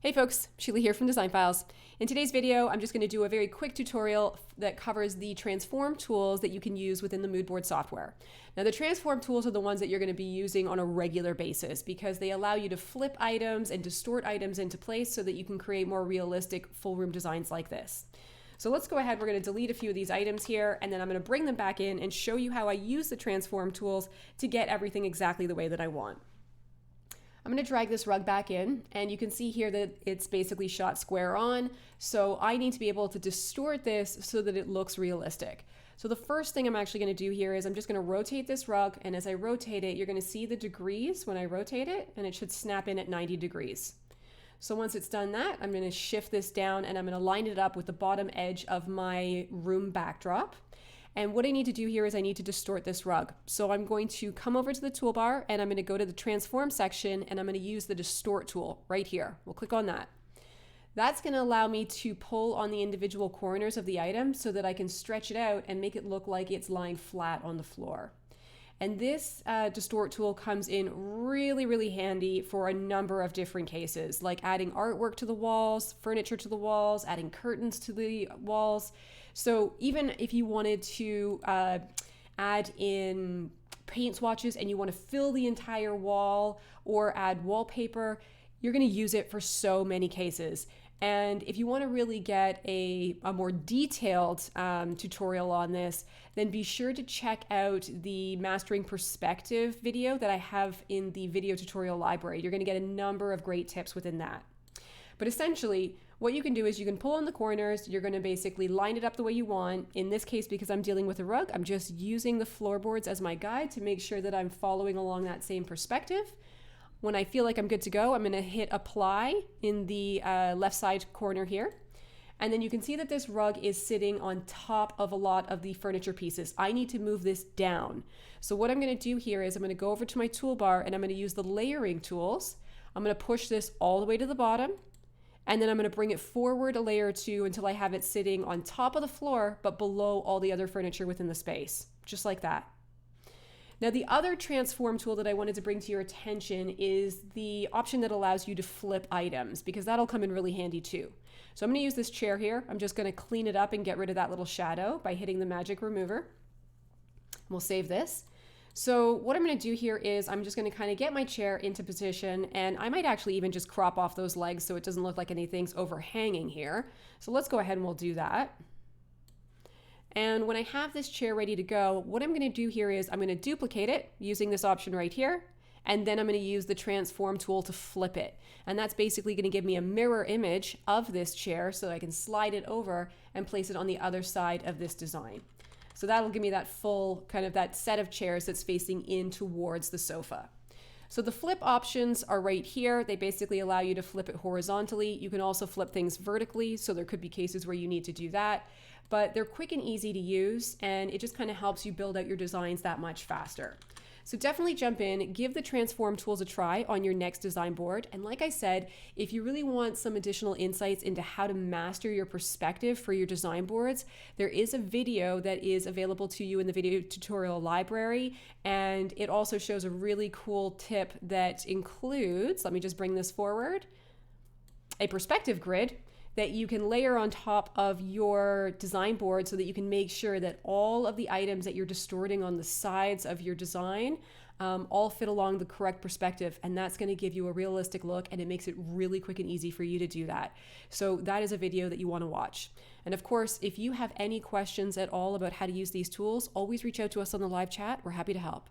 Hey folks, Sheila here from Design Files. In today's video, I'm just going to do a very quick tutorial that covers the transform tools that you can use within the moodboard software. Now the transform tools are the ones that you're going to be using on a regular basis because they allow you to flip items and distort items into place so that you can create more realistic full room designs like this. So let's go ahead, we're going to delete a few of these items here, and then I'm going to bring them back in and show you how I use the transform tools to get everything exactly the way that I want. I'm going to drag this rug back in, and you can see here that it's basically shot square on, so I need to be able to distort this so that it looks realistic. So the first thing I'm actually going to do here is I'm just going to rotate this rug, and as I rotate it, you're going to see the degrees when I rotate it, and it should snap in at 90 degrees. So once it's done that, I'm going to shift this down, and I'm going to line it up with the bottom edge of my room backdrop. And what I need to do here is I need to distort this rug. So I'm going to come over to the toolbar and I'm going to go to the transform section and I'm going to use the distort tool right here. We'll click on that. That's going to allow me to pull on the individual corners of the item so that I can stretch it out and make it look like it's lying flat on the floor. And this distort tool comes in really handy for a number of different cases, like adding artwork to the walls, furniture to the walls, adding curtains to the walls. So even if you wanted to add in paint swatches and you want to fill the entire wall or add wallpaper, you're going to use it for so many cases. And if you want to really get a more detailed tutorial on this, then be sure to check out the Mastering Perspective video that I have in the video tutorial library. You're going to get a number of great tips within that. But essentially, what you can do is you can pull on the corners, you're going to basically line it up the way you want. In this case, because I'm dealing with a rug, I'm just using the floorboards as my guide to make sure that I'm following along that same perspective. When I feel like I'm good to go, I'm going to hit apply in the left side corner here. And then you can see that this rug is sitting on top of a lot of the furniture pieces. I need to move this down. So what I'm going to do here is I'm going to go over to my toolbar and I'm going to use the layering tools. I'm going to push this all the way to the bottom. And then I'm going to bring it forward a layer or two until I have it sitting on top of the floor, but below all the other furniture within the space, just like that. Now, the other transform tool that I wanted to bring to your attention is the option that allows you to flip items, because that'll come in really handy too. So I'm going to use this chair here. I'm just going to clean it up and get rid of that little shadow by hitting the magic remover. We'll save this. So what I'm going to do here is I'm just going to kind of get my chair into position, and I might actually even just crop off those legs so it doesn't look like anything's overhanging here. So let's go ahead and we'll do that. And when I have this chair ready to go, what I'm going to do here is I'm going to duplicate it using this option right here, and then I'm going to use the transform tool to flip it. And that's basically going to give me a mirror image of this chair so that I can slide it over and place it on the other side of this design. So that'll give me that full kind of that set of chairs that's facing in towards the sofa. So the flip options are right here. They basically allow you to flip it horizontally. You can also flip things vertically, so there could be cases where you need to do that. But they're quick and easy to use, and it just kind of helps you build out your designs that much faster. So definitely jump in, give the transform tools a try on your next design board. And like I said, if you really want some additional insights into how to master your perspective for your design boards, there is a video that is available to you in the video tutorial library. And it also shows a really cool tip that includes, let me just bring this forward, a perspective grid that you can layer on top of your design board so that you can make sure that all of the items that you're distorting on the sides of your design all fit along the correct perspective, and that's going to give you a realistic look, and it makes it really quick and easy for you to do that. So that is a video that you want to watch. And of course, if you have any questions at all about how to use these tools, always reach out to us on the live chat. We're happy to help.